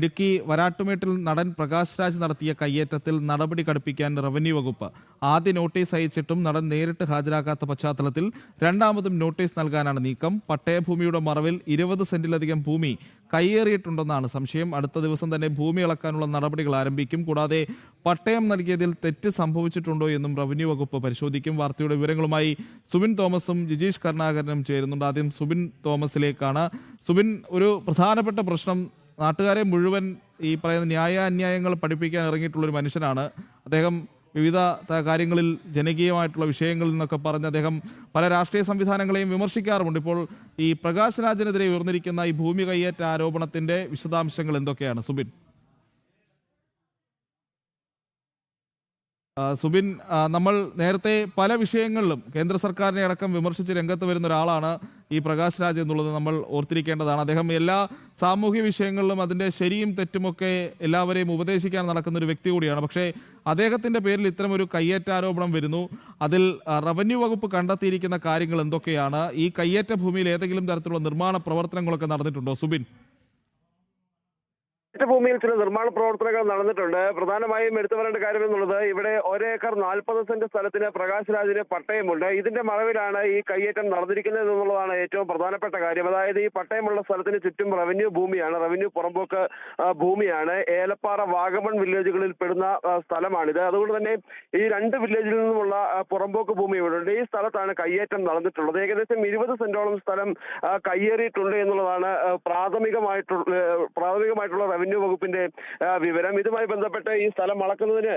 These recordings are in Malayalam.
ഇടുക്കി വരാട്ടുമേട്ടിൽ നടൻ പ്രകാശ് രാജ് നടത്തിയ കയ്യേറ്റത്തിൽ നടപടി കടുപ്പിക്കാൻ റവന്യൂ വകുപ്പ് ആദ്യ നോട്ടീസ് അയച്ചിട്ടും നടൻ നേരിട്ട് ഹാജരാകാത്ത പശ്ചാത്തലത്തിൽ രണ്ടാമതും നോട്ടീസ് നൽകാനാണ് നീക്കം. പട്ടയഭൂമിയുടെ മറവിൽ 20 സെന്റിലധികം ഭൂമി കയ്യേറിയിട്ടുണ്ടെന്നാണ് സംശയം. അടുത്ത ദിവസം തന്നെ ഭൂമി അളക്കാനുള്ള നടപടികൾ ആരംഭിക്കും. കൂടാതെ പട്ടയം നൽകിയതിൽ തെറ്റ് സംഭവിച്ചിട്ടുണ്ടോ എന്നും റവന്യൂ വകുപ്പ് പരിശോധിക്കും. വാർത്തയുടെ വിവരങ്ങളുമായി സുബിൻ തോമസും ജിജീഷ് കരുണാകരനും ചേരുന്നുണ്ട്. ആദ്യം സുബിൻ തോമസിലേക്കാണ്. സുബിൻ, ഒരു പ്രധാനപ്പെട്ട പ്രശ്നം, നാട്ടുകാരെ മുഴുവൻ ഈ പറയുന്ന ന്യായ അന്യായങ്ങൾ പഠിപ്പിക്കാൻ ഇറങ്ങിയിട്ടുള്ളൊരു മനുഷ്യനാണ് അദ്ദേഹം. വിവിധ കാര്യങ്ങളിൽ ജനകീയമായിട്ടുള്ള വിഷയങ്ങളിൽ നിന്നൊക്കെ പറഞ്ഞ് അദ്ദേഹം പല രാഷ്ട്രീയ സംവിധാനങ്ങളെയും വിമർശിക്കാറുമുണ്ട്. ഇപ്പോൾ ഈ പ്രകാശ് രാജിനെതിരെ ഉയർന്നിരിക്കുന്ന ഈ ഭൂമി കയ്യേറ്റ ആരോപണത്തിന്റെ വിശദാംശങ്ങൾ എന്തൊക്കെയാണ് സുബിൻ? സുബിൻ, നമ്മൾ നേരത്തെ പല വിഷയങ്ങളിലും കേന്ദ്ര സർക്കാരിനെ അടക്കം വിമർശിച്ച് രംഗത്ത് വരുന്ന ഒരാളാണ് ഈ പ്രകാശ് രാജ് എന്നുള്ളത് നമ്മൾ ഓർത്തിരിക്കേണ്ടതാണ്. അദ്ദേഹം എല്ലാ സാമൂഹ്യ വിഷയങ്ങളിലും അതിൻ്റെ ശരിയും തെറ്റുമൊക്കെ എല്ലാവരെയും ഉപദേശിക്കാൻ നടക്കുന്ന ഒരു വ്യക്തി കൂടിയാണ്. പക്ഷേ അദ്ദേഹത്തിൻ്റെ പേരിൽ ഇത്തരമൊരു കയ്യേറ്റാരോപണം വരുന്നു. അതിൽ റവന്യൂ വകുപ്പ് കണ്ടെത്തിയിരിക്കുന്ന കാര്യങ്ങൾ എന്തൊക്കെയാണ്? ഈ കയ്യേറ്റ ഭൂമിയിൽ ഏതെങ്കിലും തരത്തിലുള്ള നിർമ്മാണ പ്രവർത്തനങ്ങളൊക്കെ നടന്നിട്ടുണ്ടോ സുബിൻ? ഭൂമിയിൽ ചില നിർമ്മാണ പ്രവർത്തനങ്ങൾ നടന്നിട്ടുണ്ട്. പ്രധാനമായും എടുത്തു പറയേണ്ട കാര്യം എന്നുള്ളത്, ഇവിടെ 1 ഏക്കർ 40 സെന്റ് സ്ഥലത്തിന് പ്രകാശ് രാജിന് പട്ടയമുണ്ട്. ഇതിന്റെ മറവിലാണ് ഈ കയ്യേറ്റം നടന്നിരിക്കുന്നത് എന്നുള്ളതാണ് ഏറ്റവും പ്രധാനപ്പെട്ട കാര്യം. അതായത് ഈ പട്ടയമുള്ള സ്ഥലത്തിന് ചുറ്റും റവന്യൂ ഭൂമിയാണ്, റവന്യൂ പുറമ്പോക്ക് ഭൂമിയാണ്. ഏലപ്പാറ, വാഗമൺ വില്ലേജുകളിൽ പെടുന്ന സ്ഥലമാണിത്. അതുകൊണ്ട് തന്നെ ഈ 2 വില്ലേജിൽ നിന്നുമുള്ള പുറമ്പോക്ക് ഭൂമി ഇവിടെയുണ്ട്. ഈ സ്ഥലത്താണ് കയ്യേറ്റം നടന്നിട്ടുള്ളത്. ഏകദേശം 20 സെന്റോളം സ്ഥലം കയ്യേറിയിട്ടുണ്ട് എന്നുള്ളതാണ് പ്രാഥമികമായിട്ടുള്ള റവന്യൂ വകുപ്പിന്റെ വിവരം. ഇതുമായി ബന്ധപ്പെട്ട് ഈ സ്ഥലം അളക്കുന്നതിന്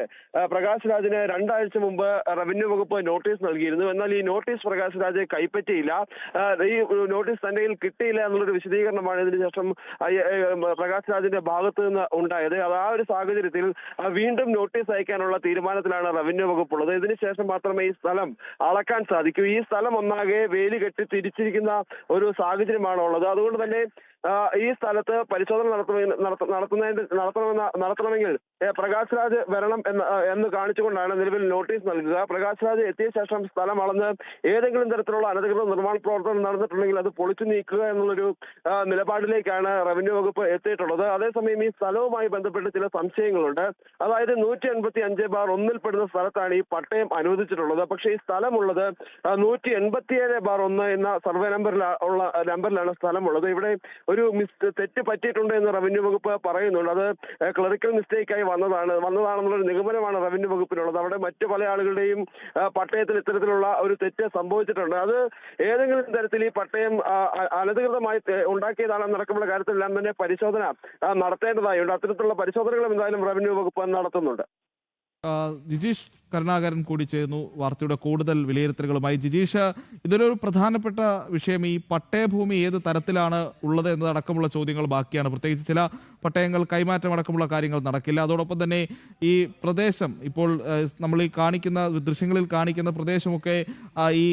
പ്രകാശ് രാജിന് 2 ആഴ്ച മുമ്പ് റവന്യൂ വകുപ്പ് നോട്ടീസ് നൽകിയിരുന്നു. എന്നാൽ ഈ നോട്ടീസ് പ്രകാശ് രാജ് കൈപ്പറ്റിയില്ല. ഈ നോട്ടീസ് തന്റെ കയ്യിൽ കിട്ടിയില്ല എന്നുള്ളൊരു വിശദീകരണമാണ് ഇതിനുശേഷം പ്രകാശ് രാജിന്റെ ഭാഗത്ത് നിന്ന് ഉണ്ടായത്. ആ ഒരു സാഹചര്യത്തിൽ വീണ്ടും നോട്ടീസ് അയക്കാനുള്ള തീരുമാനത്തിലാണ് റവന്യൂ വകുപ്പുള്ളത്. ഇതിനുശേഷം മാത്രമേ ഈ സ്ഥലം അളക്കാൻ സാധിക്കൂ. ഈ സ്ഥലം ഒന്നാകെ വേലി കെട്ടി തിരിച്ചിരിക്കുന്ന ഒരു സാഹചര്യമാണ് ഉള്ളത്. അതുകൊണ്ട് തന്നെ ഈ സ്ഥലത്ത് പരിശോധന നടത്തണമെങ്കിൽ പ്രകാശ് രാജ് വരണം എന്ന് കാണിച്ചുകൊണ്ടാണ് നിലവിൽ നോട്ടീസ് നൽകുക. പ്രകാശ് രാജ് എത്തിയ ശേഷം സ്ഥലം അളന്ന് ഏതെങ്കിലും തരത്തിലുള്ള അനധികൃത നിർമ്മാണ പ്രവർത്തനം നടന്നിട്ടുണ്ടെങ്കിൽ അത് പൊളിച്ചു നീക്കുക എന്നുള്ളൊരു നിലപാടിലേക്കാണ് റവന്യൂ വകുപ്പ് എത്തിയിട്ടുള്ളത്. അതേസമയം ഈ സ്ഥലവുമായി ബന്ധപ്പെട്ട് ചില സംശയങ്ങളുണ്ട്. അതായത് 185/1 പെടുന്ന സ്ഥലത്താണ് ഈ പട്ടയം അനുവദിച്ചിട്ടുള്ളത്. പക്ഷേ ഈ സ്ഥലമുള്ളത് 187/1 എന്ന സർവേ നമ്പറിലാണ് സ്ഥലമുള്ളത്. ഇവിടെ ഒരു തെറ്റ് പറ്റിയിട്ടുണ്ട് എന്ന് റവന്യൂ വകുപ്പ് പറയുന്നുണ്ട്. അത് ക്ലറിക്കൽ മിസ്റ്റേക്കായി വന്നതാണെന്നുള്ളൊരു നിഗമനമാണ് റവന്യൂ വകുപ്പിനുള്ളത്. അവിടെ മറ്റു പല ആളുകളുടെയും പട്ടയത്തിൽ ഇത്തരത്തിലുള്ള ഒരു തെറ്റ് സംഭവിച്ചിട്ടുണ്ട്. അത് ഏതെങ്കിലും തരത്തിൽ ഈ പട്ടയം അനധികൃതമായി ഉണ്ടാക്കിയതാണെന്നടക്കമുള്ള കാര്യത്തിലെല്ലാം തന്നെ പരിശോധന നടത്തേണ്ടതായുണ്ട്. അത്തരത്തിലുള്ള പരിശോധനകളും എന്തായാലും റവന്യൂ വകുപ്പ് നടത്തുന്നുണ്ട്. ജിജീഷ് കരുണാകരൻ കൂടി ചേർന്നു വാർത്തയുടെ കൂടുതൽ വിലയിരുത്തലുകളുമായി. ജിജീഷ്, ഇതൊരു പ്രധാനപ്പെട്ട വിഷയം. ഈ പട്ടയഭൂമി ഏത് തരത്തിലാണ് ഉള്ളത് എന്നതടക്കമുള്ള ചോദ്യങ്ങൾ ബാക്കിയാണ്. പ്രത്യേകിച്ച് ചില പട്ടയങ്ങൾ കൈമാറ്റം അടക്കമുള്ള കാര്യങ്ങൾ നടക്കില്ല. അതോടൊപ്പം തന്നെ ഈ പ്രദേശം, ഇപ്പോൾ നമ്മൾ ഈ കാണിക്കുന്ന ദൃശ്യങ്ങളിൽ കാണിക്കുന്ന പ്രദേശമൊക്കെ ഈ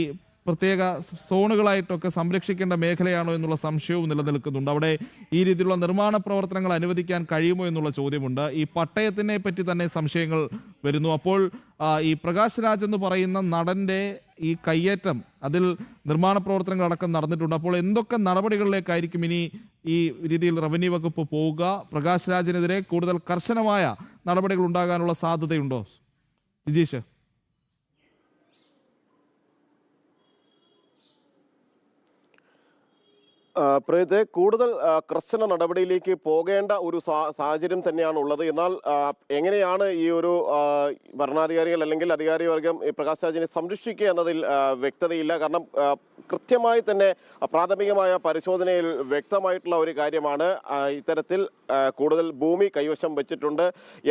പ്രത്യേക സോണുകളായിട്ടൊക്കെ സംരക്ഷിക്കേണ്ട മേഖലയാണോ എന്നുള്ള സംശയവും നിലനിൽക്കുന്നുണ്ട്. അവിടെ ഈ രീതിയിലുള്ള നിർമ്മാണ പ്രവർത്തനങ്ങൾ അനുവദിക്കാൻ കഴിയുമോ എന്നുള്ള ചോദ്യമുണ്ട്. ഈ പട്ടയത്തിനെ പറ്റി തന്നെ സംശയങ്ങൾ വരുന്നു. അപ്പോൾ ഈ പ്രകാശ് രാജ് എന്ന് പറയുന്ന നടൻ്റെ ഈ കയ്യേറ്റം, അതിൽ നിർമ്മാണ പ്രവർത്തനങ്ങൾ അടക്കം നടന്നിട്ടുണ്ട്. അപ്പോൾ എന്തൊക്കെ നടപടികളിലേക്കായിരിക്കും ഇനി ഈ രീതിയിൽ റവന്യൂ വകുപ്പ് പോവുക? പ്രകാശ് രാജിനെതിരെ കൂടുതൽ കർശനമായ നടപടികൾ ഉണ്ടാകാനുള്ള സാധ്യതയുണ്ടോ ജിജീഷ്? പ്രേതേ, കൂടുതൽ കർശന നടപടിയിലേക്ക് പോകേണ്ട ഒരു സാഹചര്യം തന്നെയാണ് ഉള്ളത്. എന്നാൽ എങ്ങനെയാണ് ഈ ഒരു ഭരണാധികാരികൾ അല്ലെങ്കിൽ അധികാരി വർഗം പ്രകാശ് രാജിനെ സംരക്ഷിക്കുക എന്നതിൽ വ്യക്തതയില്ല. കാരണം കൃത്യമായി തന്നെ പ്രാഥമികമായ പരിശോധനയിൽ വ്യക്തമായിട്ടുള്ള ഒരു കാര്യമാണ് ഇത്തരത്തിൽ കൂടുതൽ ഭൂമി കൈവശം വെച്ചിട്ടുണ്ട്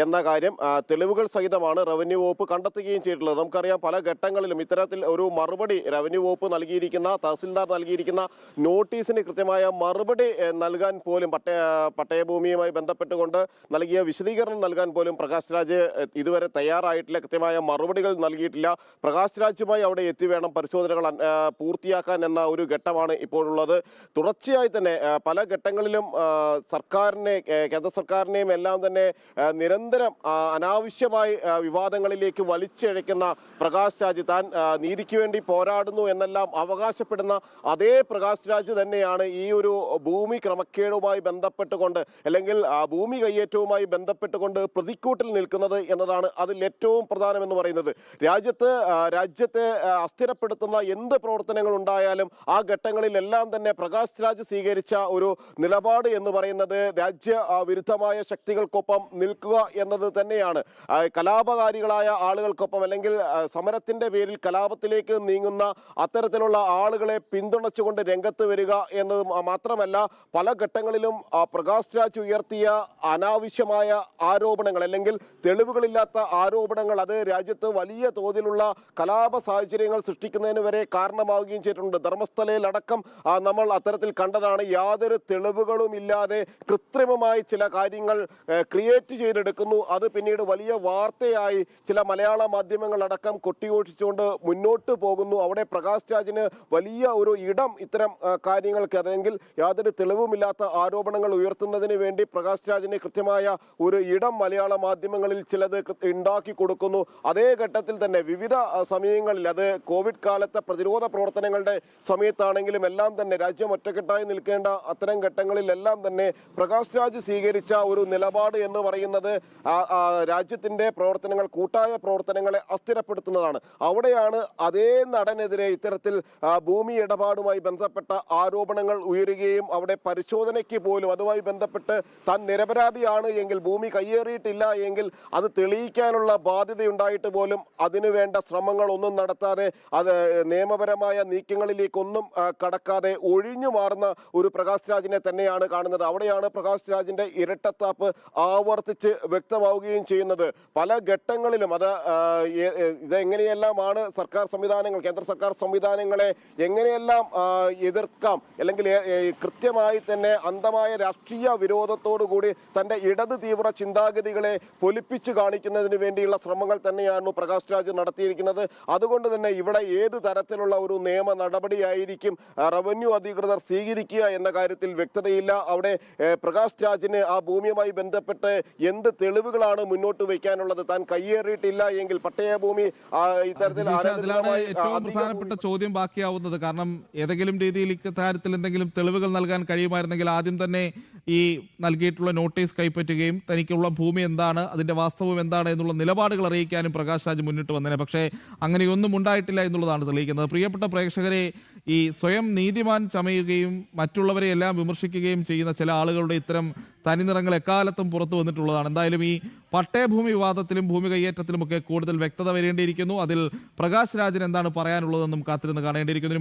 എന്ന കാര്യം തെളിവുകൾ സഹിതമാണ് റവന്യൂ വകുപ്പ് കണ്ടെത്തുകയും ചെയ്തിട്ടുള്ളത്. നമുക്കറിയാം, പല ഘട്ടങ്ങളിലും ഇത്തരത്തിൽ ഒരു മറുപടി റവന്യൂ വകുപ്പ് നൽകിയിരിക്കുന്ന, തഹസിൽദാർ നൽകിയിരിക്കുന്ന നോട്ടീസിന് കൃത്യമായ മറുപടി നൽകാൻ പോലും, പട്ടയഭൂമിയുമായി ബന്ധപ്പെട്ടുകൊണ്ട് നൽകിയ വിശദീകരണം നൽകാൻ പോലും പ്രകാശ് രാജ് ഇതുവരെ തയ്യാറായിട്ടില്ല. കൃത്യമായ മറുപടികൾ നൽകിയിട്ടില്ല. പ്രകാശ് രാജുമായി അവിടെ എത്തി വേണം പരിശോധനകൾ പൂർത്തിയാക്കാൻ എന്ന ഒരു ഘട്ടമാണ് ഇപ്പോഴുള്ളത്. തുടർച്ചയായി തന്നെ പല ഘട്ടങ്ങളിലും കേന്ദ്ര സർക്കാരിനെയും എല്ലാം തന്നെ നിരന്തരം അനാവശ്യമായി വിവാദങ്ങളിലേക്ക് വലിച്ചിഴയ്ക്കുന്ന പ്രകാശ് രാജ് താൻ നീതിക്ക് വേണ്ടി പോരാടുന്നു എന്നെല്ലാം അവകാശപ്പെടുന്ന അതേ പ്രകാശ് രാജ് തന്നെയാണ് ഈ ഒരു ഭൂമി ക്രമക്കേടുമായി ബന്ധപ്പെട്ടുകൊണ്ട് അല്ലെങ്കിൽ ഭൂമി കയ്യേറ്റവുമായി ബന്ധപ്പെട്ടുകൊണ്ട് പ്രതിക്കൂട്ടിൽ നിൽക്കുന്നത് എന്നതാണ് അതിൽ ഏറ്റവും പ്രധാനമെന്ന് പറയുന്നത്. രാജ്യത്തെ അസ്ഥിരപ്പെടുത്തുന്ന എന്ത് പ്രവർത്തനങ്ങൾ ഉണ്ടായാലും ആ ഘട്ടങ്ങളിലെല്ലാം തന്നെ പ്രകാശ് രാജ് സ്വീകരിച്ച ഒരു നിലപാട് എന്ന് പറയുന്നത് രാജ്യ വിരുദ്ധമായ ശക്തികൾക്കൊപ്പം നിൽക്കുക എന്നത് തന്നെയാണ്. കലാപകാരികളായ ആളുകൾക്കൊപ്പം അല്ലെങ്കിൽ സമരത്തിന്റെ പേരിൽ കലാപത്തിലേക്ക് നീങ്ങുന്ന അത്തരത്തിലുള്ള ആളുകളെ പിന്തുണച്ചുകൊണ്ട് രംഗത്ത് വരിക എന്നത് മാത്രമല്ല, പല ഘട്ടങ്ങളിലും പ്രകാശ് രാജ് ഉയർത്തിയ അനാവശ്യമായ ആരോപണങ്ങൾ അല്ലെങ്കിൽ തെളിവുകളില്ലാത്ത ആരോപണങ്ങൾ അത് രാജ്യത്ത് വലിയ തോതിലുള്ള കലാപ സാഹചര്യങ്ങൾ സൃഷ്ടിക്കുന്നതിന് വരെ കാരണമാവുകയും ചെയ്തിട്ടുണ്ട്. ധർമ്മസ്ഥലയിലടക്കം നമ്മൾ അത്തരത്തിൽ കണ്ടതാണ്. യാതൊരു തെളിവുകളും ഇല്ലാതെ കൃത്രിമമായി ചില കാര്യങ്ങൾ ക്രിയേറ്റ് ചെയ്തെടുക്കുന്നു. അത് പിന്നീട് വലിയ വാർത്തയായി ചില മലയാള മാധ്യമങ്ങളടക്കം കൊട്ടിഘോഷിച്ചുകൊണ്ട് മുന്നോട്ട് പോകുന്നു. അവിടെ പ്രകാശ് രാജിന് വലിയ ഒരു ഇടം ഇത്തരം കാര്യങ്ങൾക്ക്, അല്ലെങ്കിൽ യാതൊരു തെളിവുമില്ലാത്ത ആരോപണങ്ങൾ ഉയർത്തുന്നതിന് വേണ്ടി പ്രകാശ് രാജിന് കൃത്യമായ ഒരു ഇടം മലയാള മാധ്യമങ്ങളിൽ ചിലത് ഉണ്ടാക്കി കൊടുക്കുന്നു. അതേ ഘട്ടത്തിൽ തന്നെ വിവിധ സമയങ്ങളിൽ, അത് കോവിഡ് കാലത്തെ പ്രതിരോധ പ്രവർത്തനങ്ങളുടെ സമയത്താണെങ്കിലും എല്ലാം തന്നെ രാജ്യം ഒറ്റക്കെട്ടായി നിൽക്കേണ്ട അത്തരം ഘട്ടങ്ങളിലെല്ലാം തന്നെ പ്രകാശ് രാജ് സ്വീകരിച്ച ഒരു നിലപാട് എന്ന് പറയുന്നത് രാജ്യത്തിന്റെ പ്രവർത്തനങ്ങൾ, കൂട്ടായ പ്രവർത്തനങ്ങളെ അസ്ഥിരപ്പെടുത്തുന്നതാണ്. അവിടെയാണ് അതേ നടനെതിരെ ഇത്തരത്തിൽ ഭൂമി ഇടപാടുമായി ബന്ധപ്പെട്ട ആരോപണങ്ങൾ ഉയരുകയും അവിടെ പരിശോധനയ്ക്ക് പോലും അതുമായി ബന്ധപ്പെട്ട് താൻ നിരപരാധിയാണ് എങ്കിൽ, ഭൂമി കയ്യേറിയിട്ടില്ല എങ്കിൽ അത് തെളിയിക്കാനുള്ള ബാധ്യതയുണ്ടായിട്ട് പോലും അതിനു വേണ്ട ശ്രമങ്ങൾ ഒന്നും നടത്താതെ, അത് നിയമപരമായ നീക്കങ്ങളിലേക്കൊന്നും കടക്കാതെ ഒഴിഞ്ഞു മാറുന്ന ഒരു പ്രകാശ് രാജിനെ തന്നെയാണ് കാണുന്നത്. അവിടെയാണ് പ്രകാശ് രാജിന്റെ ഇരട്ടത്താപ്പ് ആവർത്തിച്ച് വ്യക്തമാവുകയും ചെയ്യുന്നത്. പല ഘട്ടങ്ങളിലും ഇതെങ്ങനെയെല്ലാമാണ് സർക്കാർ സംവിധാനങ്ങൾ, കേന്ദ്ര സർക്കാർ സംവിധാനങ്ങളെ എങ്ങനെയെല്ലാം എതിർക്കാം, അല്ലെങ്കിൽ കൃത്യമായി തന്നെ അന്ധമായ രാഷ്ട്രീയ വിരോധത്തോടു കൂടി തൻ്റെ ഇടത് തീവ്ര ചിന്താഗതികളെ പൊലിപ്പിച്ചു കാണിക്കുന്നതിന് വേണ്ടിയുള്ള ശ്രമങ്ങൾ തന്നെയാണ് പ്രകാശ് രാജ് നടത്തിയിരിക്കുന്നത്. അതുകൊണ്ട് തന്നെ ഇവിടെ ഏത് തരത്തിലുള്ള ഒരു നിയമ നടപടിയായിരിക്കും റവന്യൂ അധികൃതർ സ്വീകരിക്കുക എന്ന കാര്യത്തിൽ വ്യക്തതയില്ല. അവിടെ പ്രകാശ് രാജിന് ആ ഭൂമിയുമായി ബന്ധപ്പെട്ട് എന്ത് തെളിവുകളാണ് മുന്നോട്ട് വയ്ക്കാനുള്ളത്? താൻ കയ്യേറിയിട്ടില്ല എങ്കിൽ പട്ടയഭൂമി ഇത്തരത്തിൽ ഏറ്റവും പ്രധാനപ്പെട്ട ചോദ്യം ബാക്കിയാവുന്നത്. കാരണം ഏതെങ്കിലും രീതിയിൽ ഇക്കാര്യത്തിൽ എന്തെങ്കിലും തെളിവുകൾ നൽകാൻ കഴിയുമായിരുന്നെങ്കിൽ ആദ്യം തന്നെ ഈ നൽകിയിട്ടുള്ള നോട്ടീസ് കൈപ്പറ്റുകയും തനിക്കുള്ള ഭൂമി എന്താണ്, അതിന്റെ വാസ്തവം എന്താണ് എന്നുള്ള നിലപാടുകൾ അറിയിക്കാനും പ്രകാശ് രാജ് മുന്നിട്ട് വന്നേനെ. പക്ഷേ അങ്ങനെയൊന്നും ഉണ്ടായിട്ടില്ല എന്നുള്ളതാണ് തെളിയിക്കുന്നത്. പ്രിയപ്പെട്ട പ്രേക്ഷകരെ, ഈ സ്വയം നീതിമാൻ ചമയുകയും മറ്റുള്ളവരെ എല്ലാം വിമർശിക്കുകയും ചെയ്യുന്ന ചില ആളുകളുടെ ഇത്തരം തനിനിറങ്ങൾ എക്കാലത്തും പുറത്തു വന്നിട്ടുള്ളതാണ്. എന്തായാലും ഈ പട്ടയഭൂമി വിവാദത്തിലും ഭൂമി കയ്യേറ്റത്തിലുമൊക്കെ കൂടുതൽ വ്യക്തത വരേണ്ടിയിരിക്കുന്നു. അതിൽ പ്രകാശ് രാജിന് എന്താണ് പറയാനുള്ളതെന്നും കാത്തിരുന്ന് കാണേണ്ടിയിരിക്കുന്നു.